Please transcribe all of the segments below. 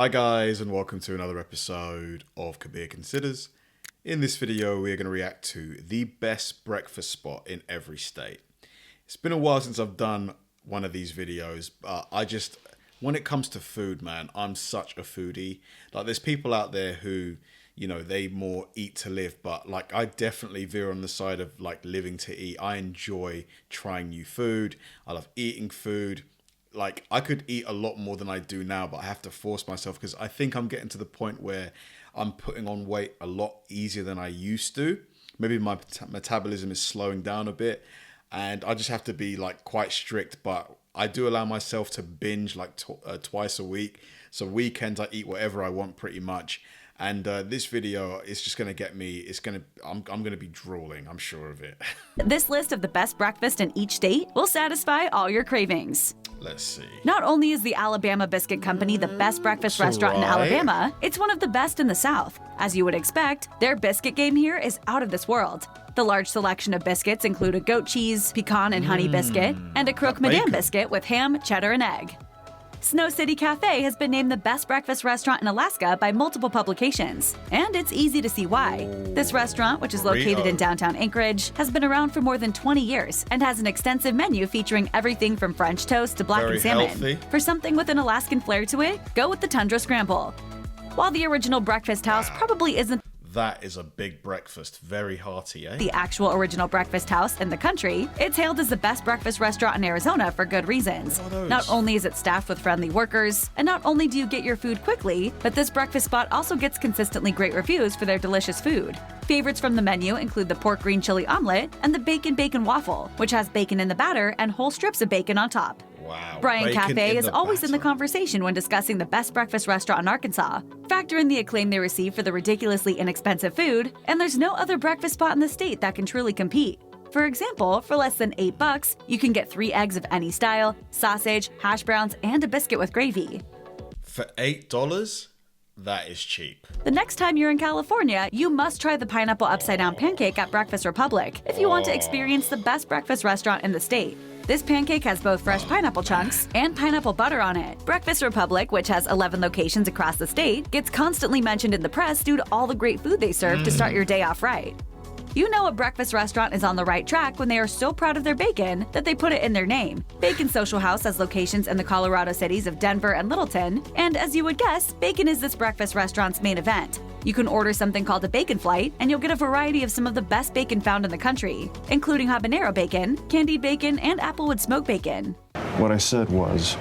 Hi guys, and welcome to another episode of Kabir Considers. In this video, we're going to react to the best breakfast spot in every state. It's been a while since I've done one of these videos, but when it comes to food, man, I'm such a foodie. Like, there's people out there who, you know, they more eat to live, but like, I definitely veer on the side of like living to eat. I enjoy trying new food. I love eating food. Like, I could eat a lot more than I do now, but I have to force myself because I think I'm getting to the point where I'm putting on weight a lot easier than I used to. Maybe my metabolism is slowing down a bit, and I just have to be like quite strict, but I do allow myself to binge like twice a week. So weekends I eat whatever I want pretty much. And this video is just going to get me, I'm going to be drooling, I'm sure of it. This list of the best breakfast in each state will satisfy all your cravings. Let's see. Not only is the Alabama Biscuit Company the best breakfast restaurant in Alabama, it's one of the best in the South. As you would expect, their biscuit game here is out of this world. The large selection of biscuits include a goat cheese, pecan and honey biscuit, and a croque madame biscuit with ham, cheddar, and egg. Snow City Cafe has been named the best breakfast restaurant in Alaska by multiple publications, and it's easy to see why. This restaurant, which is located in downtown Anchorage, has been around for more than 20 years and has an extensive menu featuring everything from French toast to blackened salmon. Healthy. For something with an Alaskan flair to it, go with the Tundra Scramble. While the original breakfast house probably isn't That is a big breakfast. Very hearty, eh? the actual original breakfast house in the country, it's hailed as the best breakfast restaurant in Arizona for good reasons. Not only is it staffed with friendly workers, and not only do you get your food quickly, but this breakfast spot also gets consistently great reviews for their delicious food. Favorites from the menu include the pork green chili omelet and the bacon waffle, which has bacon in the batter and whole strips of bacon on top. Wow. Brian Bacon Cafe in is the always in the batter. conversation when discussing the best breakfast restaurant in Arkansas. Factor in the acclaim they receive for the ridiculously inexpensive food, and there's no other breakfast spot in the state that can truly compete. For example, for less than $8, you can get 3 eggs of any style, sausage, hash browns, and a biscuit with gravy. For $8? That is cheap. The next time you're in California, you must try the pineapple upside-down pancake at Breakfast Republic if you want to experience the best breakfast restaurant in the state. This pancake has both fresh pineapple chunks and pineapple butter on it. Breakfast Republic, which has 11 locations across the state, gets constantly mentioned in the press due to all the great food they serve to start your day off right. You know a breakfast restaurant is on the right track when they are so proud of their bacon that they put it in their name. Bacon Social House has locations in the Colorado cities of Denver and Littleton, and as you would guess, bacon is this breakfast restaurant's main event. You can order something called a bacon flight, and you'll get a variety of some of the best bacon found in the country, including habanero bacon, candied bacon, and applewood smoked bacon. What I said was,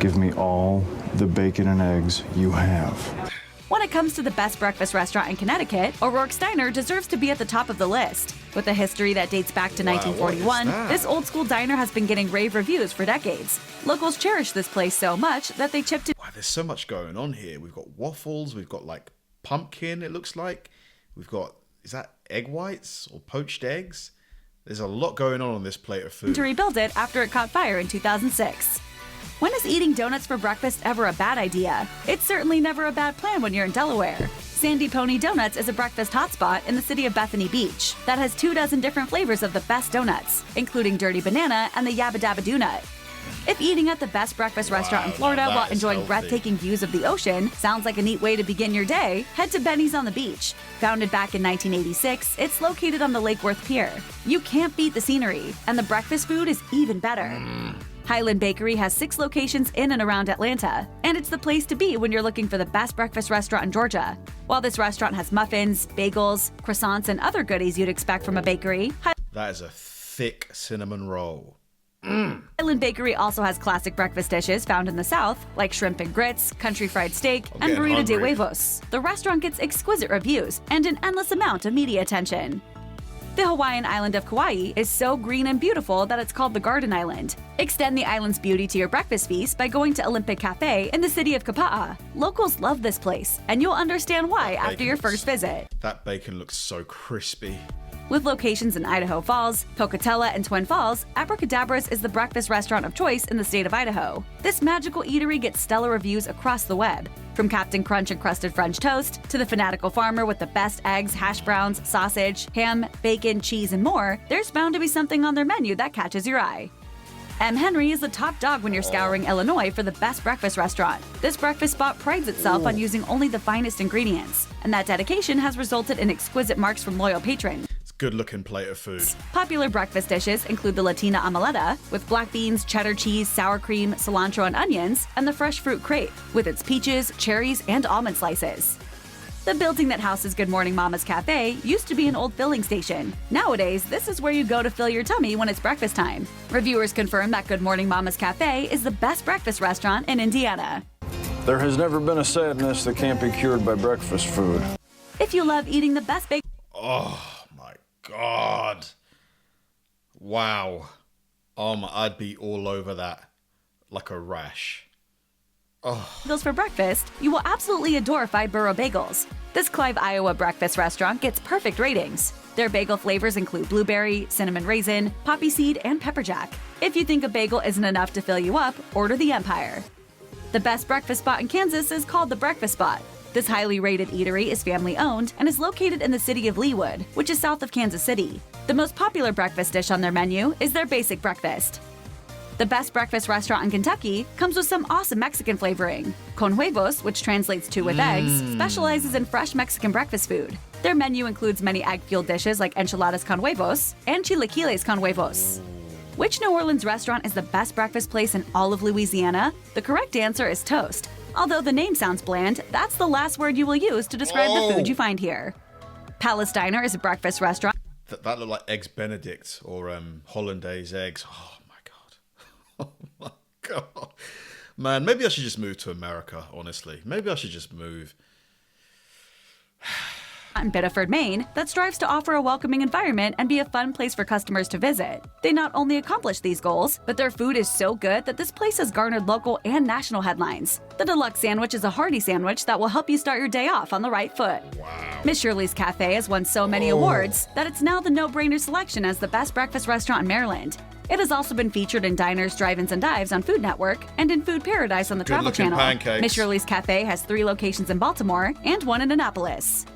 give me all the bacon and eggs you have. When it comes to the best breakfast restaurant in Connecticut, O'Rourke's Diner deserves to be at the top of the list. With a history that dates back to 1941, this old-school diner has been getting rave reviews for decades. Locals cherish this place so much that they chipped in. Wow, there's so much going on here. We've got waffles, we've got like pumpkin, it looks like. We've got, is that egg whites or poached eggs? There's a lot going on this plate of food. To rebuild it after it caught fire in 2006. When is eating donuts for breakfast ever a bad idea? It's certainly never a bad plan when you're in Delaware. Sandy Pony Donuts is a breakfast hotspot in the city of Bethany Beach that has 24 different flavors of the best donuts, including Dirty Banana and the Yabba Dabba Donut. If eating at the best breakfast restaurant in Florida while enjoying breathtaking views of the ocean sounds like a neat way to begin your day, head to Benny's on the Beach. Founded back in 1986, it's located on the Lake Worth Pier. You can't beat the scenery, and the breakfast food is even better. Highland Bakery has 6 locations in and around Atlanta, and it's the place to be when you're looking for the best breakfast restaurant in Georgia. While this restaurant has muffins, bagels, croissants, and other goodies you'd expect from a bakery, That is a thick cinnamon roll. Highland Bakery also has classic breakfast dishes found in the South, like shrimp and grits, country fried steak, and getting burrito de hungry. huevos. The restaurant gets exquisite reviews and an endless amount of media attention. The Hawaiian island of Kauai is so green and beautiful that it's called the Garden Island. Extend the island's beauty to your breakfast feast by going to Olympic Cafe in the city of Kapa'a. Locals love this place, and you'll understand why after your first visit. That bacon looks so crispy. With locations in Idaho Falls, Pocatello, and Twin Falls, Abracadabra's is the breakfast restaurant of choice in the state of Idaho. This magical eatery gets stellar reviews across the web. From Captain Crunch encrusted French toast to the fanatical farmer with the best eggs, hash browns, sausage, ham, bacon, cheese, and more, there's bound to be something on their menu that catches your eye. M. Henry is the top dog when you're scouring Illinois for the best breakfast restaurant. This breakfast spot prides itself on using only the finest ingredients, and that dedication has resulted in exquisite marks from loyal patrons. It's a good-looking plate of food. Popular breakfast dishes include the Latina omeletta, with black beans, cheddar cheese, sour cream, cilantro, and onions, and the fresh fruit crepe, with its peaches, cherries, and almond slices. The building that houses Good Morning Mama's Cafe used to be an old filling station. Nowadays, this is where you go to fill your tummy when it's breakfast time. Reviewers confirm that Good Morning Mama's Cafe is the best breakfast restaurant in Indiana. There has never been a sadness that can't be cured by breakfast food. If you love eating the best baked Oh my God. Wow. I'd be all over that like a rash. bagels for breakfast, you will absolutely adore Five Borough Bagels. This Clive, Iowa breakfast restaurant gets perfect ratings. Their bagel flavors include blueberry, cinnamon raisin, poppy seed, and pepper jack. If you think a bagel isn't enough to fill you up, order the Empire. The best breakfast spot in Kansas is called the Breakfast Spot. This highly rated eatery is family-owned and is located in the city of Leawood, which is south of Kansas City. The most popular breakfast dish on their menu is their basic breakfast. The best breakfast restaurant in Kentucky comes with some awesome Mexican flavoring. Con Huevos, which translates to with eggs, specializes in fresh Mexican breakfast food. Their menu includes many egg-fueled dishes like enchiladas con huevos and chilaquiles con huevos. Which New Orleans restaurant is the best breakfast place in all of Louisiana? The correct answer is Toast. Although the name sounds bland, that's the last word you will use to describe the food you find here. Palace Diner is a breakfast restaurant. That looked like Eggs Benedict or Hollandaise eggs. Oh my God. Man, maybe I should just move to America, honestly. Maybe I should just move. In Biddeford, Maine, that strives to offer a welcoming environment and be a fun place for customers to visit. They not only accomplish these goals, but their food is so good that this place has garnered local and national headlines. The deluxe sandwich is a hearty sandwich that will help you start your day off on the right foot. Wow. Miss Shirley's Cafe has won so many awards that it's now the no-brainer selection as the best breakfast restaurant in Maryland. It has also been featured in Diners, Drive-Ins, and Dives on Food Network and in Food Paradise on the Travel Channel. Pancakes. Miss Shirley's Cafe has 3 locations in Baltimore and 1 in Annapolis.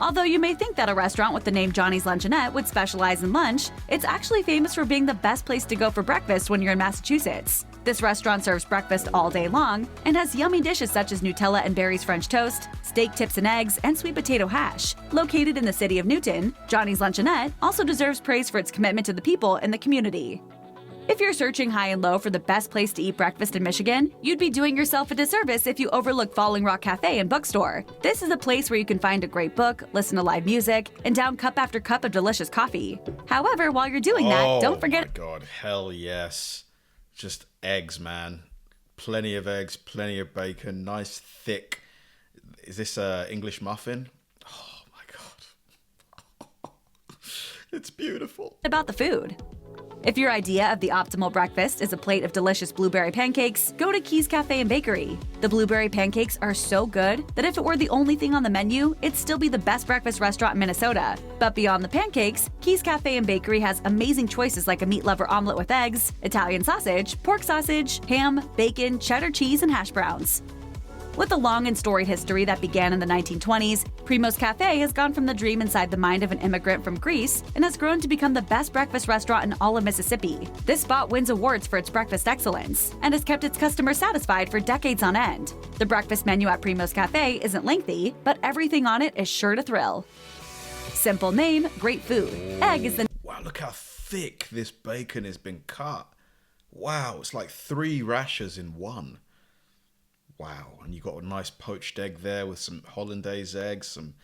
Although you may think that a restaurant with the name Johnny's Luncheonette would specialize in lunch, it's actually famous for being the best place to go for breakfast when you're in Massachusetts. This restaurant serves breakfast all day long and has yummy dishes such as Nutella and berries French toast, steak tips and eggs, and sweet potato hash. Located in the city of Newton, Johnny's Luncheonette also deserves praise for its commitment to the people in the community. If you're searching high and low for the best place to eat breakfast in Michigan, you'd be doing yourself a disservice if you overlook Falling Rock Cafe and Bookstore. This is a place where you can find a great book, listen to live music, and down cup after cup of delicious coffee. However, while you're doing that, don't forget— Oh my God, hell yes. Just eggs, man. Plenty of eggs, plenty of bacon, nice thick. Is this English muffin? Oh my God. It's beautiful. about the food. If your idea of the optimal breakfast is a plate of delicious blueberry pancakes, go to Keys Cafe and Bakery. The blueberry pancakes are so good that if it were the only thing on the menu, it'd still be the best breakfast restaurant in Minnesota. But beyond the pancakes, Keys Cafe and Bakery has amazing choices like a meat lover omelet with eggs, Italian sausage, pork sausage, ham, bacon, cheddar cheese, and hash browns. With a long and storied history that began in the 1920s, Primo's Cafe has gone from the dream inside the mind of an immigrant from Greece and has grown to become the best breakfast restaurant in all of Mississippi. This spot wins awards for its breakfast excellence and has kept its customers satisfied for decades on end. The breakfast menu at Primo's Cafe isn't lengthy, but everything on it is sure to thrill. Simple name, great food. Egg is the— Wow, look how thick this bacon has been cut. Wow, it's like 3 rashers in one. Wow, and you got a nice poached egg there with some hollandaise eggs, some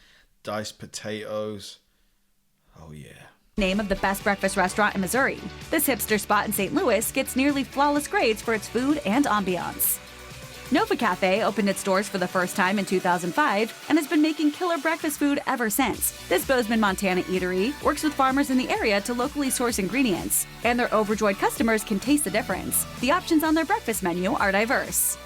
diced potatoes. Oh yeah. Name of the best breakfast restaurant in Missouri. This hipster spot in St. Louis gets nearly flawless grades for its food and ambiance. Nova Cafe opened its doors for the first time in 2005 and has been making killer breakfast food ever since. This Bozeman, Montana eatery works with farmers in the area to locally source ingredients, and their overjoyed customers can taste the difference. The options on their breakfast menu are diverse.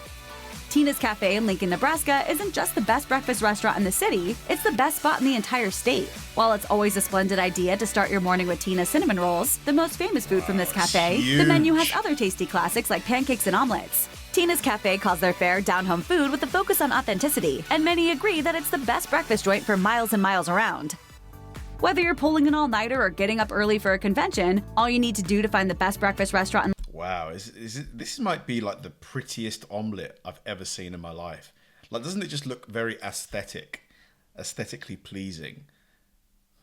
Tina's Cafe in Lincoln, Nebraska isn't just the best breakfast restaurant in the city, it's the best spot in the entire state. While it's always a splendid idea to start your morning with Tina's cinnamon rolls, the most famous food from this cafe, the menu has other tasty classics like pancakes and omelets. Tina's Cafe calls their fare down-home food with a focus on authenticity, and many agree that it's the best breakfast joint for miles and miles around. Whether you're pulling an all-nighter or getting up early for a convention, all you need to do to find the best breakfast restaurant in— Wow, this might be like the prettiest omelette I've ever seen in my life. Like, doesn't it just look very aesthetically pleasing?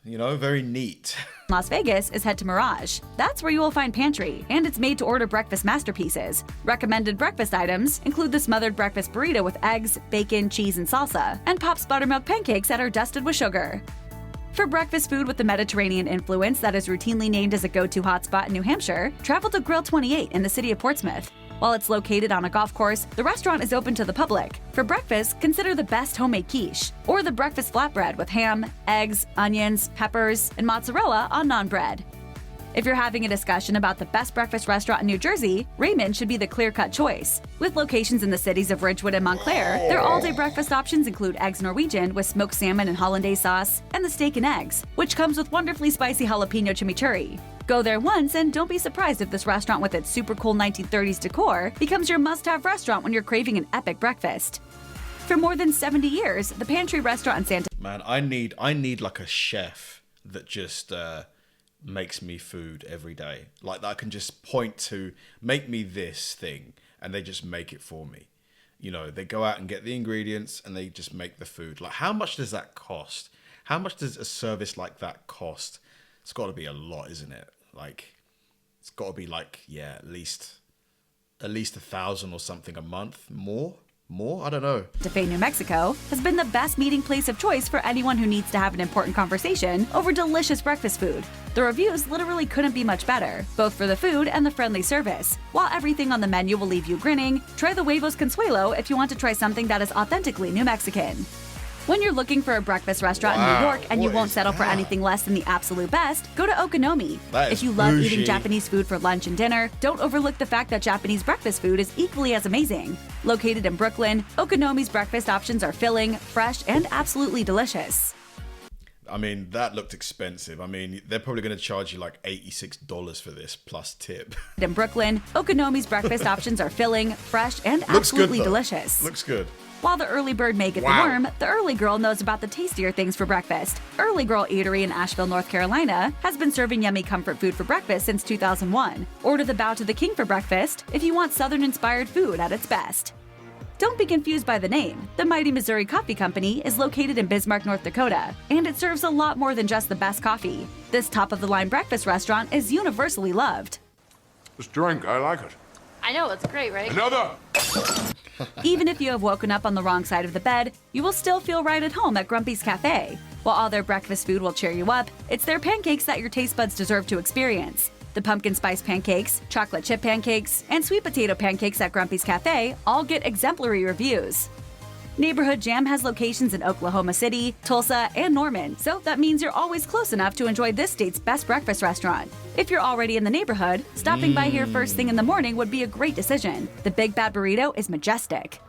You know, very neat. Las Vegas is head to Mirage. That's where you will find pantry, and it's made to order breakfast masterpieces. Recommended breakfast items include the smothered breakfast burrito with eggs, bacon, cheese, and salsa, and Pop's buttermilk pancakes that are dusted with sugar. For breakfast food with the Mediterranean influence that is routinely named as a go-to hotspot in New Hampshire, travel to Grill 28 in the city of Portsmouth. While it's located on a golf course, the restaurant is open to the public. For breakfast, consider the best homemade quiche, or the breakfast flatbread with ham, eggs, onions, peppers, and mozzarella on naan bread. If you're having a discussion about the best breakfast restaurant in New Jersey, Raymond should be the clear-cut choice. With locations in the cities of Ridgewood and Montclair, their all-day breakfast options include eggs Norwegian with smoked salmon and hollandaise sauce, and the steak and eggs, which comes with wonderfully spicy jalapeno chimichurri. Go there once and don't be surprised if this restaurant with its super cool 1930s decor becomes your must-have restaurant when you're craving an epic breakfast. For more than 70 years, the Pantry Restaurant in Santa... Man, I need like a chef that just makes me food every day. Like, that I can just point to, make me this thing, and they just make it for me. You know, they go out and get the ingredients and they just make the food. Like, how much does that cost? How much does a service like that cost? It's got to be a lot, isn't it? Like, it's got to be like, yeah, at least 1,000 or something a month. More? I don't know. Santa Fe, New Mexico, has been the best meeting place of choice for anyone who needs to have an important conversation over delicious breakfast food. The reviews literally couldn't be much better, both for the food and the friendly service. While everything on the menu will leave you grinning, try the Huevos Consuelo if you want to try something that is authentically New Mexican. When you're looking for a breakfast restaurant in New York and you won't settle for anything less than the absolute best, go to Okonomi. If you love eating Japanese food for lunch and dinner, don't overlook the fact that Japanese breakfast food is equally as amazing. Located in Brooklyn, Okonomi's breakfast options are filling, fresh, and absolutely delicious. I mean, that looked expensive. I mean, they're probably going to charge you like $86 for this, plus tip. In Brooklyn, Okonomi's breakfast options are filling, fresh, and absolutely delicious. Looks good. While the early bird may get the worm, the early girl knows about the tastier things for breakfast. Early Girl Eatery in Asheville, North Carolina, has been serving yummy comfort food for breakfast since 2001. Order the Bow to the King for breakfast if you want Southern-inspired food at its best. Don't be confused by the name. The Mighty Missouri Coffee Company is located in Bismarck, North Dakota, and it serves a lot more than just the best coffee. This top-of-the-line breakfast restaurant is universally loved. This drink, I like it. I know, it's great, right? Another! Even if you have woken up on the wrong side of the bed, you will still feel right at home at Grumpy's Cafe. While all their breakfast food will cheer you up, it's their pancakes that your taste buds deserve to experience. The pumpkin spice pancakes, chocolate chip pancakes, and sweet potato pancakes at Grumpy's Cafe all get exemplary reviews. Neighborhood Jam has locations in Oklahoma City, Tulsa, and Norman, so that means you're always close enough to enjoy this state's best breakfast restaurant. If you're already in the neighborhood, stopping by here first thing in the morning would be a great decision. The Big Bad Burrito is majestic.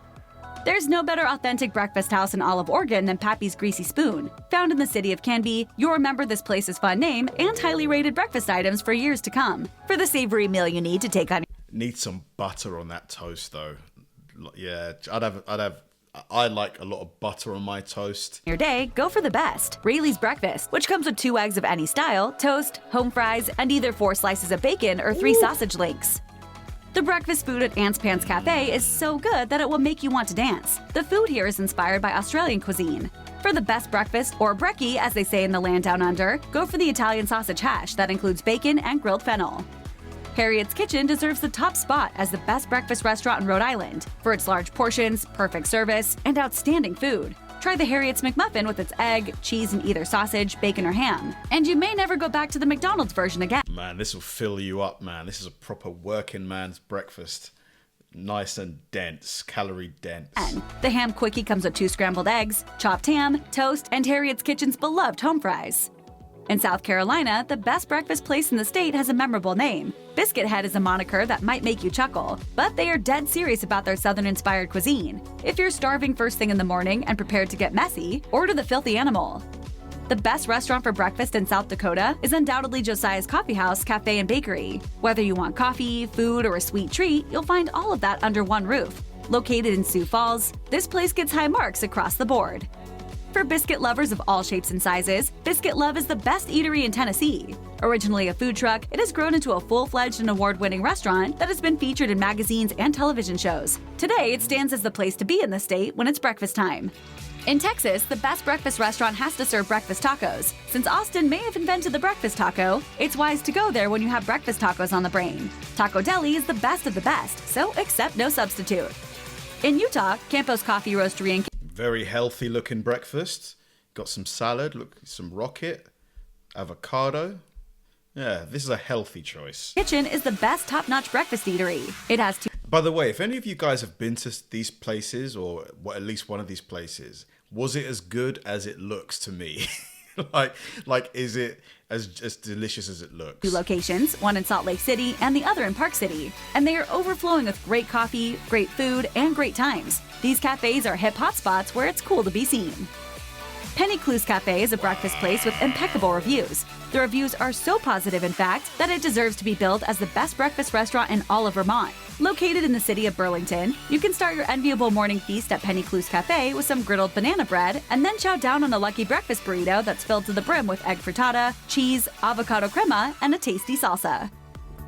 There's no better authentic breakfast house in all of Oregon than Pappy's Greasy Spoon. Found in the city of Canby, you'll remember this place's fun name and highly rated breakfast items for years to come. For the savory meal you need to take on... Need some butter on that toast, though. Yeah, I like a lot of butter on my toast. Your day, go for the best. Rayleigh's Breakfast, which comes with 2 eggs of any style, toast, home fries, and either 4 slices of bacon or 3 sausage links. The breakfast food at Aunt's Pants Cafe is so good that it will make you want to dance. The food here is inspired by Australian cuisine. For the best breakfast, or brekkie as they say in the land down under, go for the Italian sausage hash that includes bacon and grilled fennel. Harriet's Kitchen deserves the top spot as the best breakfast restaurant in Rhode Island for its large portions, perfect service, and outstanding food. Try the Harriet's McMuffin with its egg, cheese, and either sausage, bacon, or ham. And you may never go back to the McDonald's version again. Man, this will fill you up, man. This is a proper working man's breakfast. Nice and dense, calorie dense. The ham quickie comes with 2 scrambled eggs, chopped ham, toast, and Harriet's Kitchen's beloved home fries. In South Carolina, the best breakfast place in the state has a memorable name. Biscuit Head is a moniker that might make you chuckle, but they are dead serious about their Southern-inspired cuisine. If you're starving first thing in the morning and prepared to get messy, order the Filthy Animal. The best restaurant for breakfast in South Dakota is undoubtedly Josiah's Coffee House, Cafe, and Bakery. Whether you want coffee, food, or a sweet treat, you'll find all of that under one roof. Located in Sioux Falls, this place gets high marks across the board. For biscuit lovers of all shapes and sizes, Biscuit Love is the best eatery in Tennessee. Originally a food truck, it has grown into a full-fledged and award-winning restaurant that has been featured in magazines and television shows. Today, it stands as the place to be in the state when it's breakfast time. In Texas, the best breakfast restaurant has to serve breakfast tacos. Since Austin may have invented the breakfast taco, it's wise to go there when you have breakfast tacos on the brain. Taco Deli is the best of the best, so accept no substitute. In Utah, Campos Coffee Roastery and Very healthy looking breakfast. Got some salad, look, some rocket, avocado. Yeah, this is a healthy choice. Kitchen is the best top-notch breakfast eatery. It has two. By the way, if any of you guys have been to these places, or at least one of these places, was it as good as it looks to me? like, is it as delicious as it looks? Two locations, one in Salt Lake City and the other in Park City, and they are overflowing with great coffee, great food, and great times. These cafes are hip hotspots where it's cool to be seen. Penny Clues Cafe is a breakfast place with impeccable reviews. The reviews are so positive, in fact, that it deserves to be billed as the best breakfast restaurant in all of Vermont. Located in the city of Burlington, you can start your enviable morning feast at Penny Clues Cafe with some griddled banana bread, and then chow down on a lucky breakfast burrito that's filled to the brim with egg frittata, cheese, avocado crema, and a tasty salsa.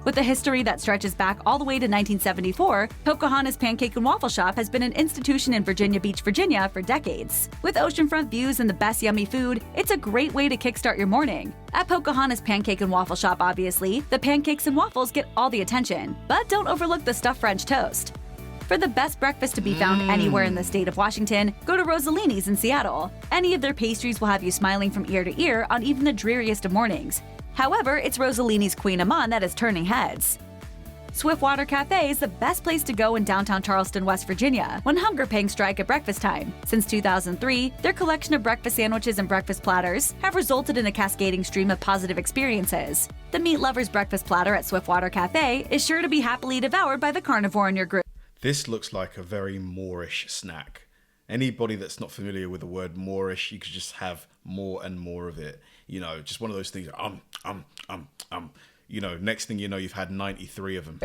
With a history that stretches back all the way to 1974, Pocahontas Pancake and Waffle Shop has been an institution in Virginia Beach, Virginia for decades. With oceanfront views and the best yummy food, it's a great way to kickstart your morning. At Pocahontas Pancake and Waffle Shop, obviously, the pancakes and waffles get all the attention. But don't overlook the stuffed French toast. For the best breakfast to be found anywhere in the state of Washington, go to Rossellini's in Seattle. Any of their pastries will have you smiling from ear to ear on even the dreariest of mornings. However, it's Rossellini's Queen Amman that is turning heads. Swiftwater Cafe is the best place to go in downtown Charleston, West Virginia, when hunger pangs strike at breakfast time. Since 2003, their collection of breakfast sandwiches and breakfast platters have resulted in a cascading stream of positive experiences. The meat lover's breakfast platter at Swiftwater Cafe is sure to be happily devoured by the carnivore in your group. This looks like a very Moorish snack. Anybody that's not familiar with the word Moorish, you could just have more and more of it. You know, just one of those things, you know, next thing you know, you've had 93 of them.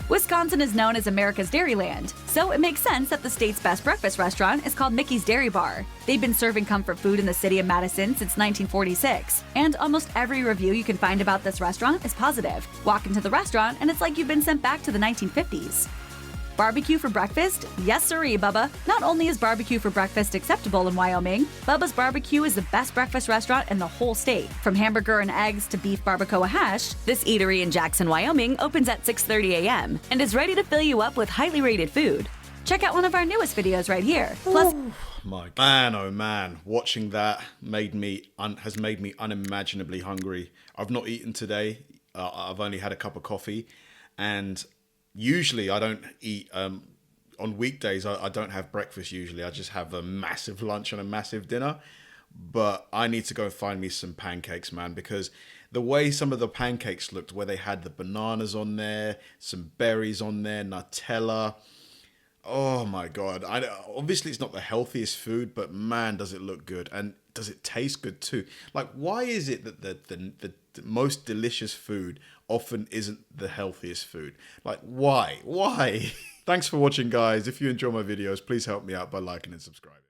Wisconsin is known as America's Dairyland, so it makes sense that the state's best breakfast restaurant is called Mickey's Dairy Bar. They've been serving comfort food in the city of Madison since 1946, and almost every review you can find about this restaurant is positive. Walk into the restaurant and it's like you've been sent back to the 1950s. Barbecue for breakfast? Yes sirree, Bubba. Not only is barbecue for breakfast acceptable in Wyoming, Bubba's Barbecue is the best breakfast restaurant in the whole state. From hamburger and eggs to beef barbacoa hash, this eatery in Jackson, Wyoming opens at 6:30 a.m. and is ready to fill you up with highly rated food. Check out one of our newest videos right here. Plus, My man, oh man, watching that has made me unimaginably hungry. I've not eaten today. I've only had a cup of coffee, and usually I don't eat, on weekdays I don't have breakfast usually. I just have a massive lunch and a massive dinner. But I need to go and find me some pancakes, man, because the way some of the pancakes looked, where they had the bananas on there, some berries on there, Nutella. Oh my God. Obviously it's not the healthiest food, but man, does it look good. And does it taste good too? Like, why is it that the most delicious food often isn't the healthiest food? Like, why? Thanks for watching, guys. If you enjoy my videos, please help me out by liking and subscribing.